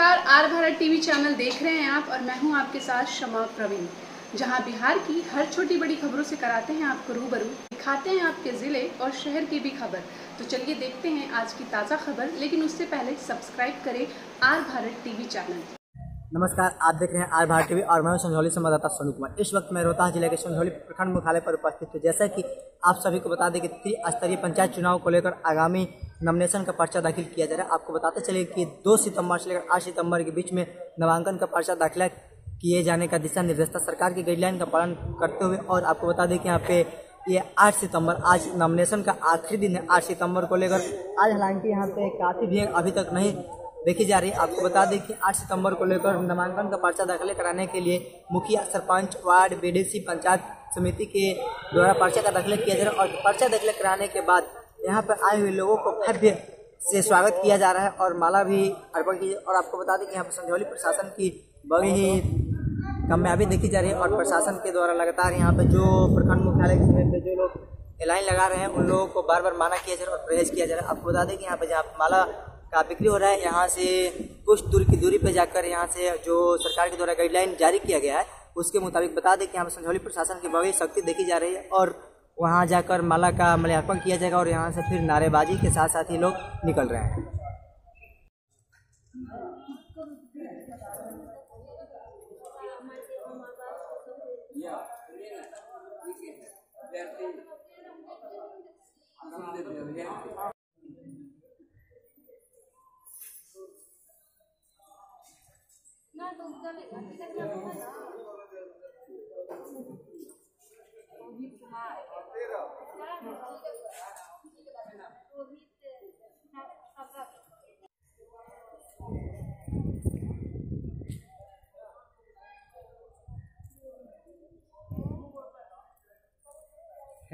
नमस्कार, are Bharat TV channel देख रहे हैं आप और मैं हूं आपके साथ शमा प्रवीण, जहां बिहार की हर छोटी बड़ी खबरों से कराते हैं आपको रूबरू, दिखाते हैं आपके ज़िले और शहर की भी खबर। तो चलिए देखते हैं आज की ताज़ा खबर, लेकिन उससे पहले सब्सक्राइब करें आर भारत टीवी चैनल। नमस्कार, आप देख रहे हैं आर भारत टीवी और मैं हूं संझौली संवाददाता सोनू कुमार। इस वक्त मैं रोहतास जिले के संझौली प्रखंड मुख्यालय पर उपस्थित हूं। जैसा कि आप सभी को बता दें कि त्रिस्तरीय पंचायत चुनाव को लेकर आगामी नॉमिनेशन का पर्चा दाखिल किया जा रहा है। आपको बताते चले कि 2 सितंबर से लेकर 8 सितंबर के बीच में नामांकन का पर्चा दाखिला किए जाने का दिशा निर्देश था, सरकार की गाइडलाइन का पालन करते हुए। और आपको बता दें कि यहाँ पे ये 8 सितंबर आज नॉमिनेशन का आखिरी दिन है। 8 सितंबर को लेकर आज हालांकि यहाँ पे काफ़ी भीड़ अभी तक नहीं देखी जा रही है। आपको बता दें कि 8 सितंबर को लेकर नामांकन का पर्चा दाखिल कराने के लिए मुखिया, सरपंच, वार्ड, बीडीसी, पंचायत समिति के द्वारा पर्चा का दाखिल किया जा रहा है। और पर्चा दाखिल कराने के बाद यहाँ पर आए हुए लोगों को भव्य से स्वागत किया जा रहा है और माला भी अर्पण की। और आपको बता दें कि यहाँ पर संझौली प्रशासन की बड़ी ही कामयाबी देखी जा रही है और प्रशासन के द्वारा लगातार यहाँ पे जो प्रखंड मुख्यालय के समय पे जो लोग लाइन लगा रहे हैं उन लोगों को बार बार माना किया जा रहा है और परहेज किया जा रहा है। आपको बता दें कि यहाँ पे जहाँ माला का बिक्री हो रहा है, यहाँ से कुछ दूर की दूरी पे जाकर यहाँ से जो सरकार के द्वारा गाइडलाइन जारी किया गया है उसके मुताबिक बता दें कि यहाँ पर संझौली प्रशासन की बड़ी शक्ति देखी जा रही है और वहाँ जाकर माला का माल्यार्पण किया जाएगा और यहाँ से फिर नारेबाजी के साथ साथ ही लोग निकल रहे हैं।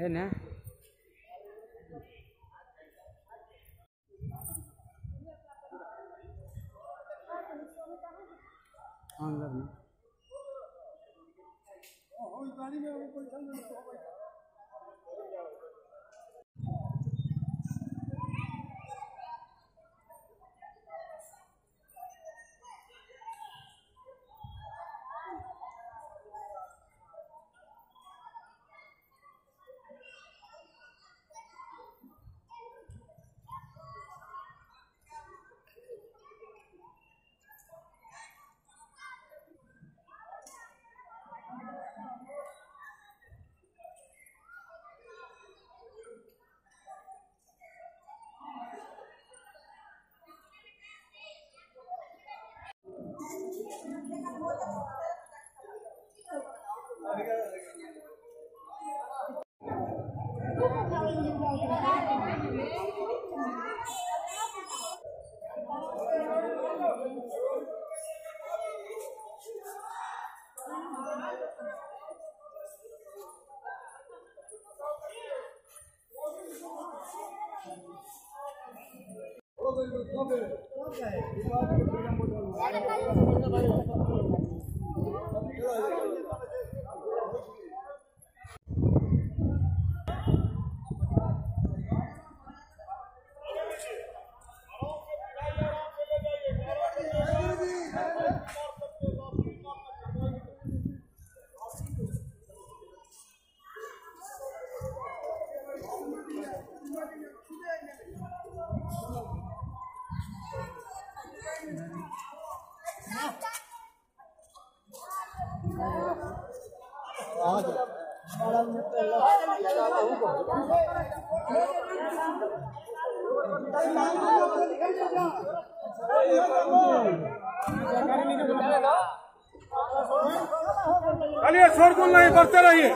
है ना चलिए शोरगुल नहीं, बढ़ते रहिए।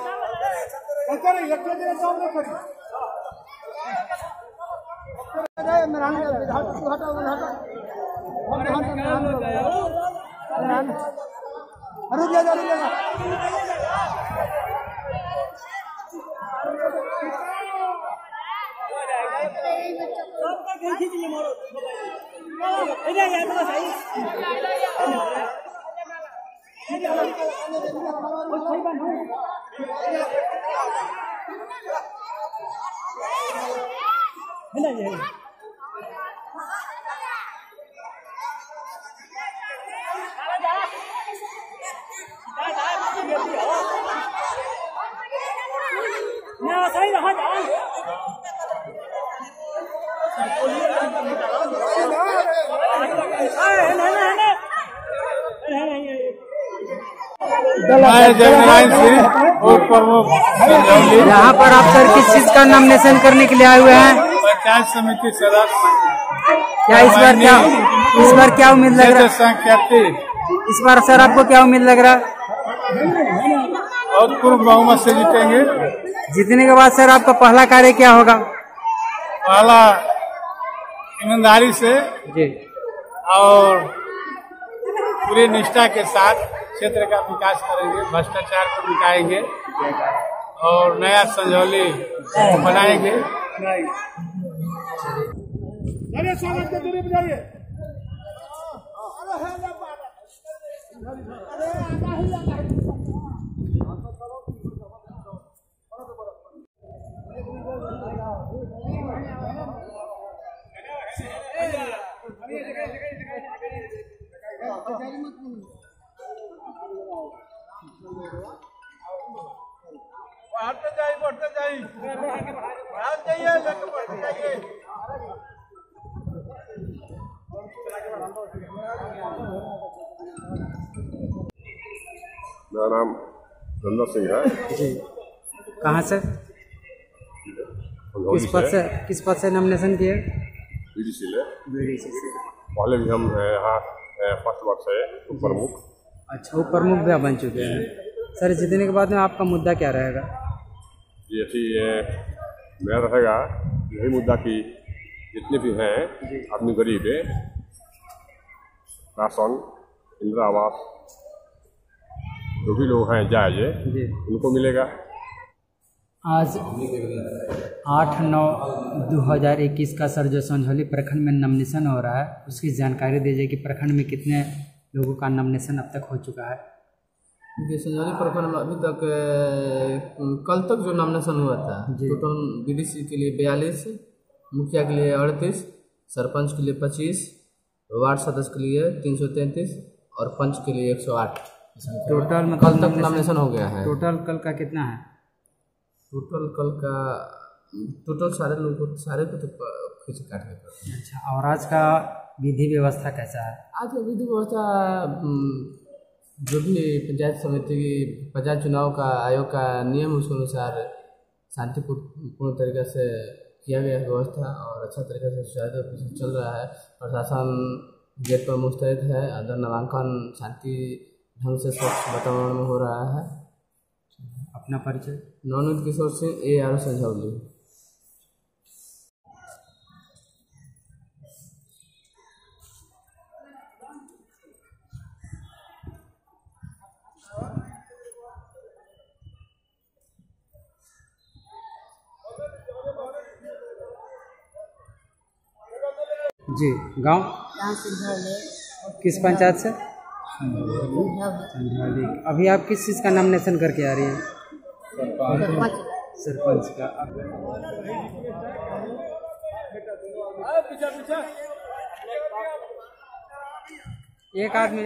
मैं जगनारायण सिंह उप प्रमुख संजौली। यहाँ पर आप सर किस चीज का नॉमिनेशन करने के लिए आए हुए हैं? पंचायत समिति सदस्य। क्या इस बार क्या उम्मीद लग रहा है? संख्या 30। इस बार सर आपको क्या उम्मीद लग रहा है? और पूर्ण बहुमत से जीतेंगे। जीतने के बाद सर आपका पहला कार्य क्या होगा? पहला ईमानदारी से जी और पूरी निष्ठा के साथ क्षेत्र का विकास करेंगे, भ्रष्टाचार को मिटाएंगे और नया संजौली बनाएंगे। बढ़ते जाइए मेरा नाम रंदा सिंह है जी। कहाँ से? किस पद से नॉमिनेशन किए? बीडीसी ले। पहले भी हम यहाँ फर्स्ट वर्ष है उप प्रमुख। अच्छा, उप प्रमुख भी आप बन चुके हैं। सर जीतने के बाद में आपका मुद्दा क्या रहेगा? ये मेरा रहेगा यही मुद्दा कि जितने भी हैं आदमी गरीब है, राशन, इंदिरा आवास, जो भी लोग हैं जायज उनको मिलेगा। आज 8/9/2021 का सर जो संझौली प्रखंड में नॉमिनेशन हो रहा है उसकी जानकारी दीजिए कि प्रखंड में कितने लोगों का नॉमिनेशन अब तक हो चुका है? देखिए, संझौली प्रखंड में अभी तक कल तक जो नॉमिनेशन हुआ था टोटल बीडीसी के लिए 42, मुखिया के लिए 38, सरपंच के लिए 25, वार्ड सदस्य के लिए 333 और पंच के लिए 108। टोटल में कल तक नॉमिनेशन हो गया है। टोटल कल का कितना है? टोटल सारे लोगों को तो कुछ काट के। अच्छा, और आज का विधि व्यवस्था कैसा है? आज का विधि व्यवस्था जो भी पंचायत समिति की पंचायत चुनाव का आयोग का नियम उसके अनुसार शांतिपूर्ण तरीके से किया गया व्यवस्था और अच्छा तरीके से सुचारू रूप से चल रहा है। प्रशासन गेट पर मुस्तैद है। अंदर नामांकन शांति ढंग से स्वच्छ वातावरण में हो रहा है। अपना परिचय? नवनीत किशोर सिंह, ARO संझौली। जी। गांव किस पंचायत से? अभी आप किस चीज़ का नॉमिनेशन करके आ रही हैं? सरपंच का। एक आदमी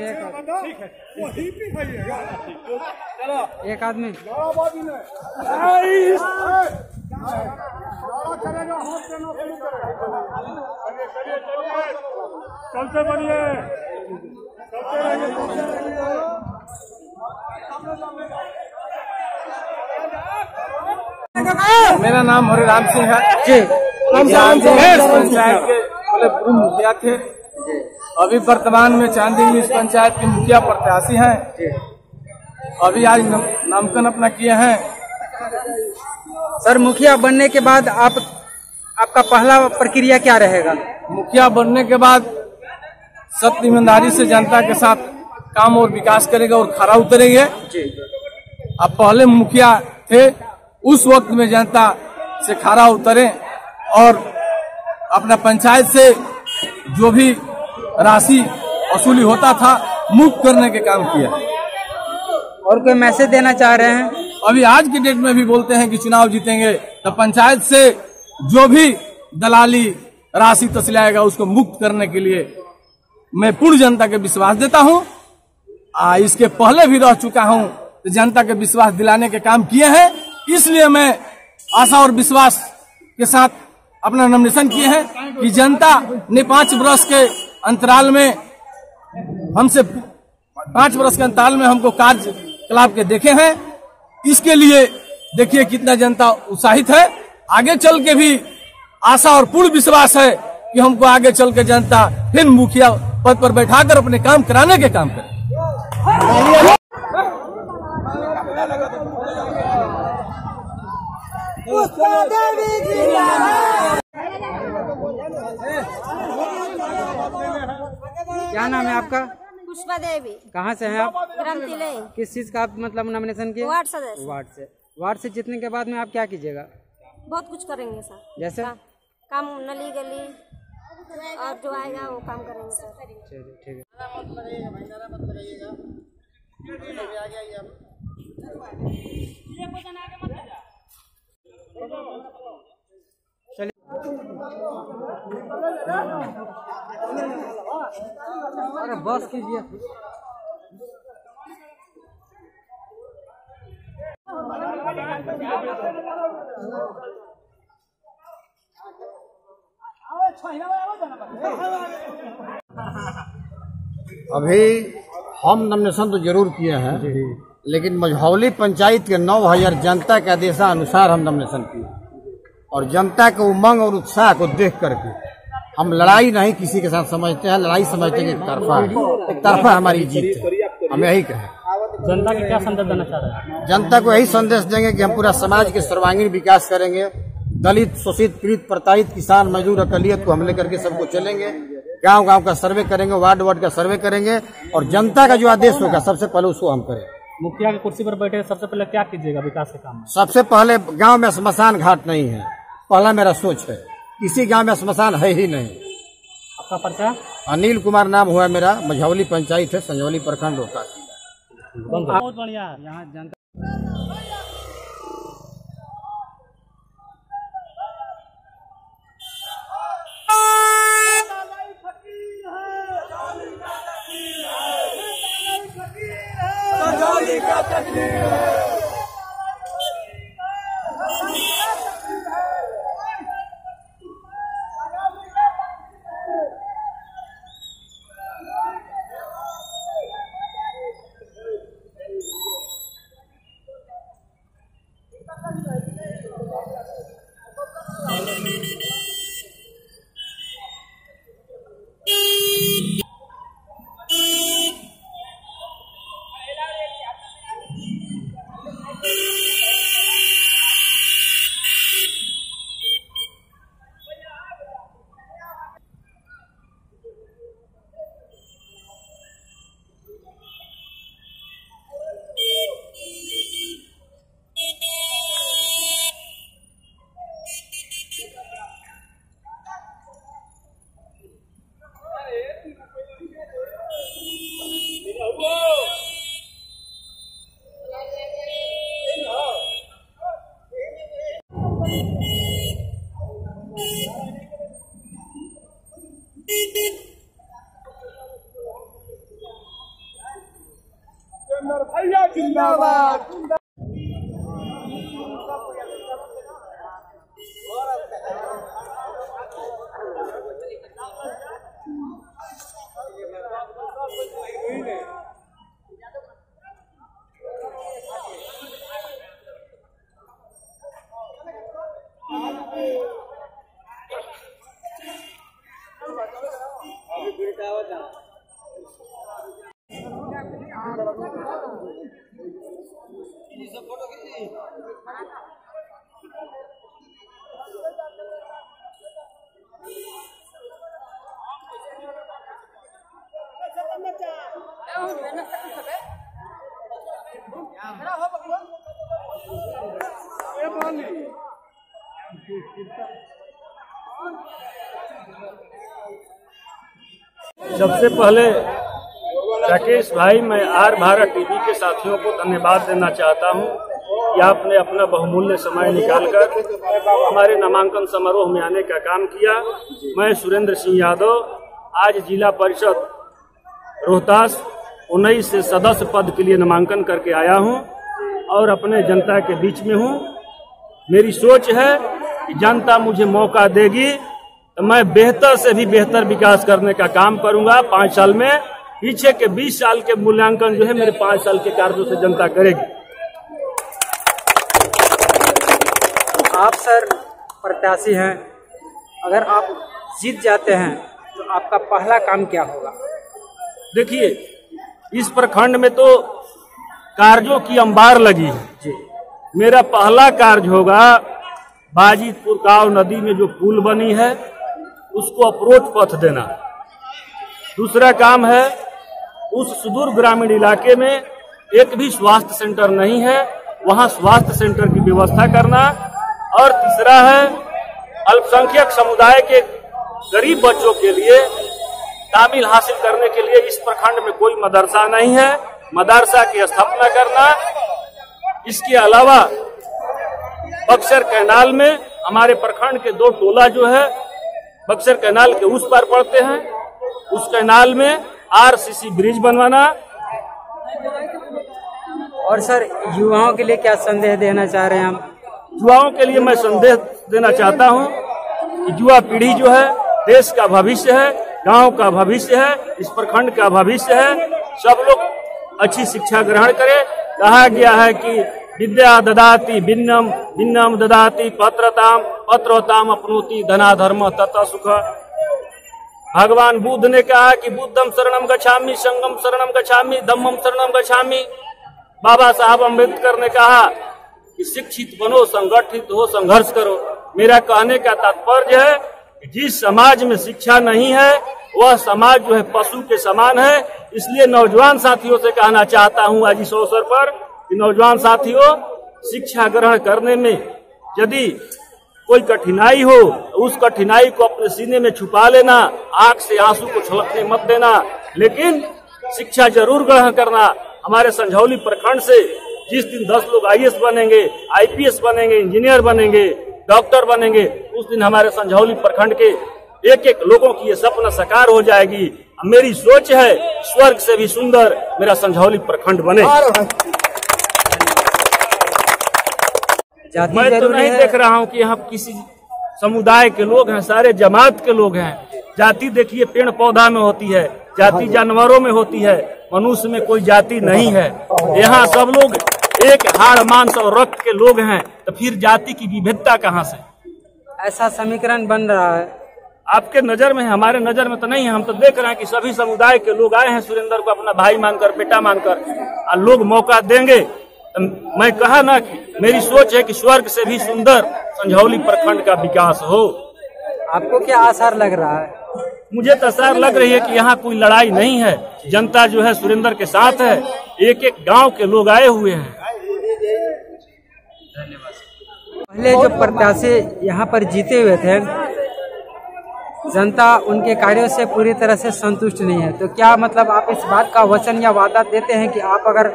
चलते बनिए। मेरा नाम हरिराम सिंह है जी। पंचायत के पहले पूर्व मुखिया थे, अभी वर्तमान में चांदी इंग्लिश पंचायत के मुखिया प्रत्याशी हैं। अभी आज नामांकन अपना किए हैं। सर, मुखिया बनने के बाद आपका पहला प्रक्रिया क्या रहेगा? मुखिया बनने के बाद सत्य ईमानदारी से जनता के साथ काम और विकास करेगा और खरा उतरेंगे। अब पहले मुखिया थे, उस वक्त में जनता से खरा उतरे और अपना पंचायत से जो भी राशि वसूली होता था मुक्त करने के काम किया। और कोई मैसेज देना चाह रहे हैं? अभी आज के डेट में भी बोलते हैं कि चुनाव जीतेंगे तो पंचायत से जो भी दलाली राशि तसलाएगा उसको मुक्त करने के लिए मैं पूर्ण जनता के विश्वास देता हूं। इसके पहले भी रह चुका हूं तो जनता के विश्वास दिलाने के काम किए हैं। इसलिए मैं आशा और विश्वास के साथ अपना नॉमिनेशन किए हैं कि जनता ने 5 वर्ष के अंतराल में हमसे 5 वर्ष के अंतराल में हमको कार्य तालाब के देखे हैं। इसके लिए देखिए कितना जनता उत्साहित है। आगे चल के भी आशा और पूर्ण विश्वास है कि हमको आगे चल के जनता फिर मुखिया पद पर बैठाकर अपने काम कराने के काम करे। क्या नाम है आपका? पुष्पा देवी। कहाँ से हैं आप? ग्रामतिले। किस चीज का आप मतलब नॉमिनेशन किया? वार्ड सदस्य। वार्ड से जीतने के बाद में आप क्या कीजिएगा? बहुत कुछ करेंगे सर। जैसे काम नली गली और जो आएगा वो काम करेंगे सर। चलिए ठीक है। अरे बस कीजिए। अभी हम नॉमिनेशन तो जरूर किए हैं, लेकिन मझौली पंचायत के 9000 जनता के आदेशानुसार हम नॉमिनेशन किए और जनता के उमंग और उत्साह को देख करके हम लड़ाई नहीं किसी के साथ समझते हैं, लड़ाई समझते हैं एक तरफा हमारी जीत है। हम यही कहें। जनता को क्या संदेश देना चाह रहे हैं? जनता को यही संदेश देंगे कि हम पूरा समाज के सर्वांगीण विकास करेंगे। दलित, शोषित, पीड़ित, प्रताड़ित, किसान, मजदूर, अकलियत को हम लेकर के सबको चलेंगे। गांव गांव का सर्वे करेंगे, वार्ड वार्ड का सर्वे करेंगे और जनता का जो आदेश होगा सबसे पहले उसको हम करें। मुखिया की कुर्सी पर बैठे सबसे पहले क्या कीजिएगा विकास के काम में? सबसे पहले गांव में श्मशान घाट नहीं है, पहला मेरा सोच है। किसी गांव में श्मशान है ही नहीं। आपका परिचय? अनिल कुमार नाम हुआ मेरा, मझौली पंचायत है, संजौली प्रखंड रोहतास जिला। बहुत बढ़िया। यहाँ जनता सबसे पहले राकेश भाई, मैं आर भारत टीवी के साथियों को धन्यवाद देना चाहता हूं कि आपने अपना बहुमूल्य समय निकालकर हमारे नामांकन समारोह में आने का काम किया। मैं सुरेंद्र सिंह यादव आज जिला परिषद रोहतास 19 से सदस्य पद के लिए नामांकन करके आया हूं और अपने जनता के बीच में हूं। मेरी सोच है कि जनता मुझे मौका देगी तो मैं बेहतर से भी बेहतर विकास करने का काम करूंगा 5 साल में पीछे के 20 साल के मूल्यांकन जो है मेरे 5 साल के कार्यों से जनता करेगी। आप सर प्रत्याशी हैं, अगर आप जीत जाते हैं तो आपका पहला काम क्या होगा? देखिए, इस प्रखंड में तो कार्यों की अंबार लगी है जी। मेरा पहला कार्य होगा बाजीतपुर काव नदी में जो पुल बनी है उसको अप्रोच पथ देना। दूसरा काम है उस सुदूर ग्रामीण इलाके में एक भी स्वास्थ्य सेंटर नहीं है, वहां स्वास्थ्य सेंटर की व्यवस्था करना। और तीसरा है अल्पसंख्यक समुदाय के गरीब बच्चों के लिए तामील हासिल करने के लिए इस प्रखंड में कोई मदरसा नहीं है, मदरसा की स्थापना करना। इसके अलावा बक्सर कैनाल में हमारे प्रखंड के 2 टोला जो है बक्सर कैनाल के उस पार पड़ते हैं, उस कैनाल में RCC ब्रिज बनवाना। और सर युवाओं के लिए क्या संदेश देना चाह रहे हैं हम? युवाओं के लिए मैं संदेश देना चाहता हूं कि युवा पीढ़ी जो है देश का भविष्य है, गांव का भविष्य है, इस प्रखंड का भविष्य है। सब लोग अच्छी शिक्षा ग्रहण करें। कहा गया है कि विद्या ददाति भिन्नम भिन्नम ददाति पत्रताम पत्रताम अपनोति धना धर्म तथा सुख। भगवान बुद्ध ने कहा कि बुद्धम शरणम गच्छामि, संगम शरणम गच्छामि, धम्मम शरणम गच्छामि। बाबा साहब अम्बेडकर ने कहा कि शिक्षित बनो, संगठित हो, संघर्ष करो। मेरा कहने का तात्पर्य है कि जिस समाज में शिक्षा नहीं है वह समाज जो है पशु के समान है। इसलिए नौजवान साथियों से कहना चाहता हूं आज इस अवसर पर कि नौजवान साथियों, शिक्षा ग्रहण करने में यदि कोई कठिनाई हो उस कठिनाई को अपने सीने में छुपा लेना, आंख से आंसू को छलकने मत देना, लेकिन शिक्षा जरूर ग्रहण करना। हमारे संझौली प्रखंड से जिस दिन 10 लोग IAS बनेंगे, IPS बनेंगे, इंजीनियर बनेंगे, डॉक्टर बनेंगे, उस दिन हमारे संझौली प्रखंड के एक लोगों की ये सपना साकार हो जाएगी। मेरी सोच है स्वर्ग से भी सुंदर मेरा संझौली प्रखंड बने। मैं तो नहीं देख रहा हूँ कि यहाँ किसी समुदाय के लोग हैं, सारे जमात के लोग हैं। जाति देखिए पेड़ पौधा में होती है, जाति जानवरों में होती है, मनुष्य में कोई जाति नहीं है। यहाँ सब लोग एक हाड़ मांस और रक्त के लोग हैं, तो फिर जाति की विविधता कहाँ से? ऐसा समीकरण बन रहा है। आपके नजर में है, हमारे नजर में तो नहीं है। हम तो देख रहे हैं कि सभी समुदाय के लोग आए हैं सुरेंद्र को अपना भाई मानकर, बेटा मानकर, और लोग मौका देंगे। मैं कहा ना कि मेरी सोच है कि स्वर्ग से भी सुंदर संझौली प्रखंड का विकास हो। आपको क्या आसार लग रहा है? मुझे तो आसार लग रही है कि यहाँ कोई लड़ाई नहीं है, जनता जो है सुरेंद्र के साथ है, एक गांव के लोग आए हुए हैं। पहले जो प्रत्याशी यहाँ पर जीते हुए थे, जनता उनके कार्यों से पूरी तरह से संतुष्ट नहीं है, तो क्या मतलब आप इस बात का वचन या वादा देते हैं कि आप अगर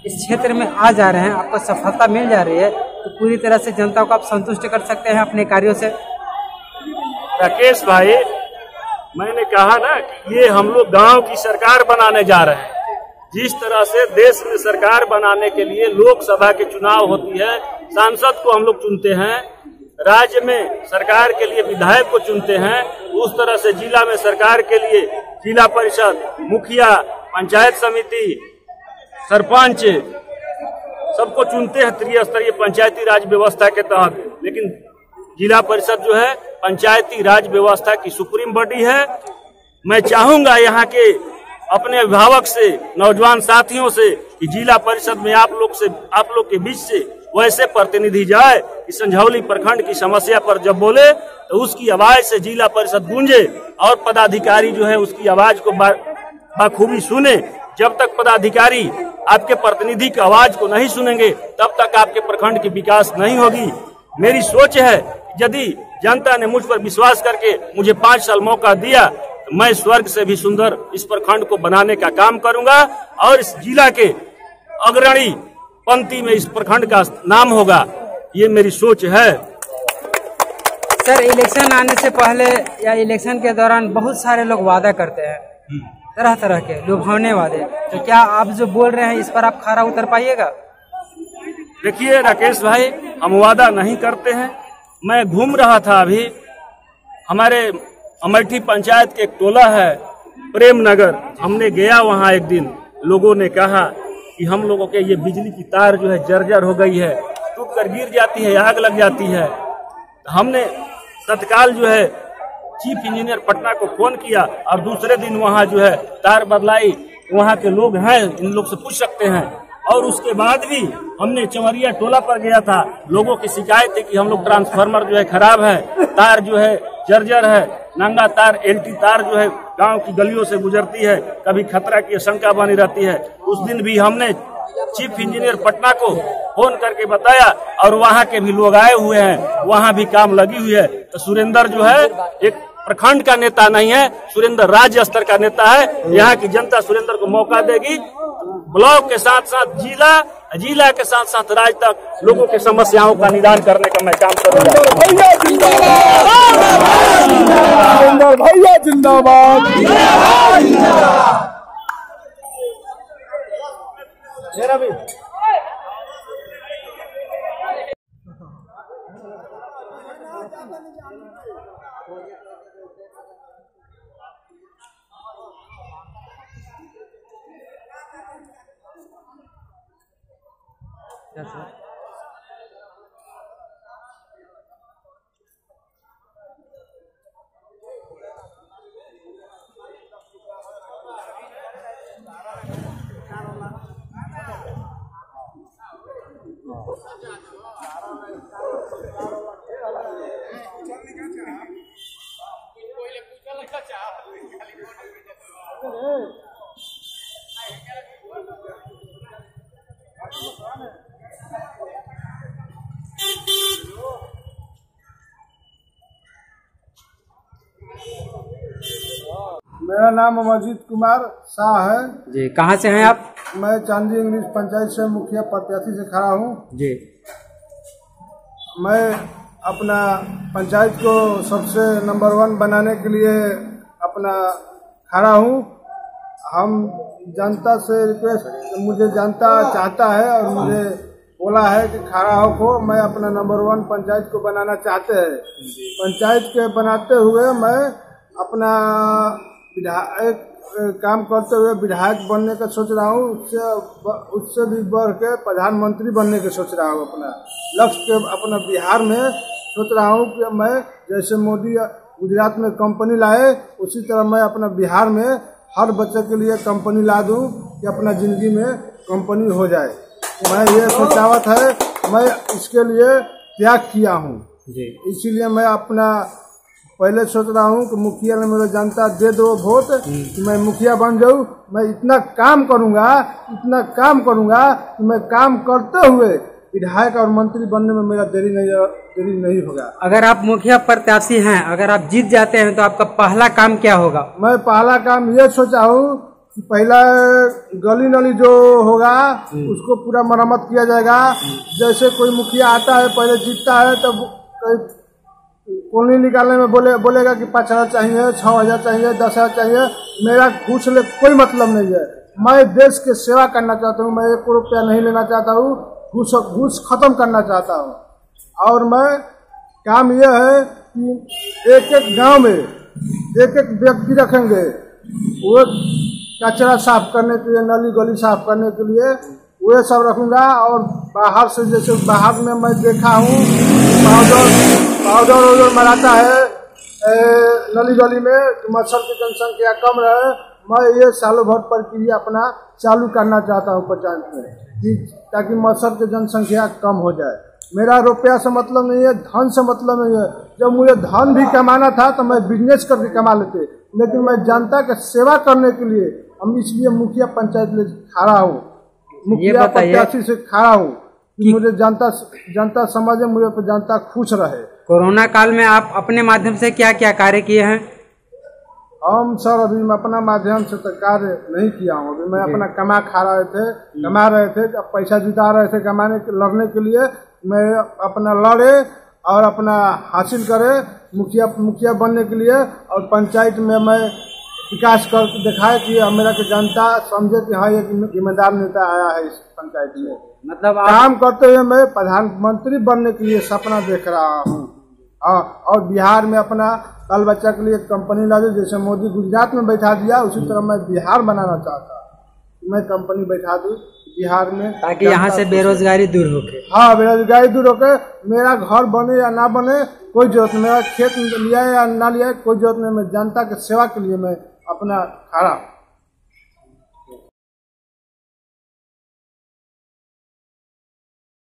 इस क्षेत्र में आ जा रहे हैं, आपको सफलता मिल जा रही है, तो पूरी तरह से जनता को आप संतुष्ट कर सकते हैं अपने कार्यों से? राकेश भाई, मैंने कहा ना कि ये हम लोग गांव की सरकार बनाने जा रहे हैं। जिस तरह से देश में सरकार बनाने के लिए लोकसभा के चुनाव होती है, सांसद को हम लोग चुनते हैं, राज्य में सरकार के लिए विधायक को चुनते हैं, उस तरह से जिला में सरकार के लिए जिला परिषद, मुखिया, पंचायत समिति, सरपंच सबको चुनते हैं त्रिस्तरीय पंचायती राज व्यवस्था के तहत। लेकिन जिला परिषद जो है पंचायती राज व्यवस्था की सुप्रीम बॉडी है। मैं चाहूंगा यहाँ के अपने अभिभावक से, नौजवान साथियों से कि जिला परिषद में आप लोग के बीच से वैसे प्रतिनिधि जाए कि संझौली प्रखंड की समस्या पर जब बोले तो उसकी आवाज से जिला परिषद गूंजे और पदाधिकारी जो है उसकी आवाज को बखूबी सुने। जब तक पदाधिकारी आपके प्रतिनिधि की आवाज को नहीं सुनेंगे तब तक आपके प्रखंड की विकास नहीं होगी। मेरी सोच है यदि जनता ने मुझ पर विश्वास करके मुझे 5 साल मौका दिया तो मैं स्वर्ग से भी सुंदर इस प्रखंड को बनाने का काम करूंगा और इस जिला के अग्रणी पंक्ति में इस प्रखंड का नाम होगा। ये मेरी सोच है। सर, इलेक्शन आने से पहले या इलेक्शन के दौरान बहुत सारे लोग वादा करते हैं, तरह तरह के लुभावने वादे, तो क्या आप जो बोल रहे हैं इस पर आप खरा उतर पाइएगा? देखिए राकेश भाई, हम वादा नहीं करते हैं। मैं घूम रहा था अभी, हमारे अमेठी पंचायत के एक टोला है, प्रेम नगर हमने गया, वहाँ एक दिन लोगों ने कहा कि हम लोगों के ये बिजली की तार जो है जर्जर हो गई है, टूट कर गिर जाती है, आग लग जाती है। हमने तत्काल जो है चीफ इंजीनियर पटना को फोन किया और दूसरे दिन वहाँ जो है तार बदलाई। वहाँ के लोग हैं, इन लोग से पूछ सकते हैं। और उसके बाद भी हमने चवरिया टोला पर गया था, लोगों की शिकायत है कि हम लोग ट्रांसफार्मर जो है खराब है, तार जो है जर्जर है, नंगा तार एलटी तार जो है गांव की गलियों से गुजरती है, कभी खतरा की आशंका बनी रहती है। उस दिन भी हमने चीफ इंजीनियर पटना को फोन करके बताया और वहाँ के भी लोग आए हुए हैं, वहाँ भी काम लगी हुई है। तो सुरेंद्र जो है एक प्रखंड का नेता नहीं है, सुरेंद्र राज्य स्तर का नेता है। यहाँ की जनता सुरेंद्र को मौका देगी, ब्लॉक के साथ साथ जिला के साथ साथ राज्य तक लोगों की समस्याओं का निदान करने का मैं काम करूंगा। भैया जिंदाबाद। मेरा नाम अमरजीत कुमार शाह है जी। कहाँ से हैं आप? मैं चांदी इंग्लिश पंचायत से मुखिया प्रत्याशी से खड़ा हूँ जी। मैं अपना पंचायत को सबसे नंबर 1 बनाने के लिए अपना खड़ा हूँ। हम जनता से रिक्वेस्ट, मुझे जनता चाहता है और मुझे बोला है कि खड़ा होकर मैं अपना नंबर 1 पंचायत को बनाना चाहते हैं। पंचायत के बनाते हुए मैं अपना विधायक काम करते हुए विधायक बनने का सोच रहा हूँ। उससे भी बढ़ के प्रधानमंत्री बनने का सोच रहा हूँ। अपना लक्ष्य के अपना बिहार में सोच रहा हूँ कि मैं जैसे मोदी गुजरात में कंपनी लाए, उसी तरह मैं अपना बिहार में हर बच्चे के लिए कंपनी ला दूँ कि अपना जिंदगी में कंपनी हो जाए। मैं ये सोचावत है, मैं इसके लिए त्याग किया हूँ। इसीलिए मैं अपना पहले सोच रहा हूँ कि मुखिया ने मेरे जनता दे दो वोट कि मैं मुखिया बन जाऊँ। मैं इतना काम करूँगा कि मैं काम करते हुए विधायक और मंत्री बनने में मेरा देरी नहीं होगा। अगर आप मुखिया प्रत्याशी हैं, अगर आप जीत जाते हैं तो आपका पहला काम क्या होगा? मैं पहला काम ये सोचा हूँ कि पहला गली नली जो होगा उसको पूरा मरम्मत किया जाएगा। जैसे कोई मुखिया आता है, पहले जीतता है, तब कॉलोनी निकालने में बोलेगा कि 5,000 चाहिए, 6,000 चाहिए, 10,000 चाहिए। मेरा घूस ले कोई मतलब नहीं है। मैं देश की सेवा करना चाहता हूँ। मैं 1 रुपया नहीं लेना चाहता हूँ। घूस खत्म करना चाहता हूँ। और मैं काम यह है कि एक गांव में एक व्यक्ति रखेंगे, वो कचरा साफ करने के लिए, नली गली साफ करने के लिए वे सब रखूंगा। और बाहर से, जैसे बाहर में मैं देखा हूँ पाउडर मराता है नली गली में, मच्छर की जनसंख्या कम रहे। मैं ये सालों भर प्रक्रिया अपना चालू करना चाहता हूँ पंचायत में, ताकि मच्छर की जनसंख्या कम हो जाए। मेरा रुपया से मतलब नहीं है, धन से मतलब नहीं है। जब मुझे धन भी कमाना था तो मैं बिजनेस करके कमा लेते, लेकिन मैं जनता की सेवा करने के लिए हम इसलिए मुखिया पंचायत में खड़ा हूँ, मुखिया प्रत्याशी से खड़ा हूँ कि मुझे जनता समझे, मुझे जनता खुश रहे। कोरोना काल में आप अपने माध्यम से क्या क्या कार्य किए हैं? हम सर अभी मैं अपना माध्यम से तो कार्य नहीं किया हूँ। अभी मैं अपना कमा रहे थे, जब पैसा जुटा रहे थे लड़ने के लिए। मैं अपना लड़े और अपना हासिल करे मुखिया बनने के लिए, और पंचायत में मैं विकास कर दिखाए कि मेरा के जनता समझे कि हाँ, एक जिम्मेदार नेता आया है इस पंचायत में। मतलब काम करते हुए मैं प्रधानमंत्री बनने के लिए सपना देख रहा हूँ। और बिहार में अपना बाल बच्चा के लिए एक कंपनी ला दूं। जैसे मोदी गुजरात में बैठा दिया, उसी तरह मैं बिहार बनाना चाहता हूँ। मैं कंपनी बैठा दूं बिहार में, ताकि यहाँ से बेरोजगारी दूर होके। हाँ, बेरोजगारी दूर होके मेरा घर बने या ना बने कोई जरूरत नहीं, मेरा खेत लिया या ना लिया कोई जरूरत नहीं, मैं जनता के सेवा के लिए मैं अपना खड़ा हूँ।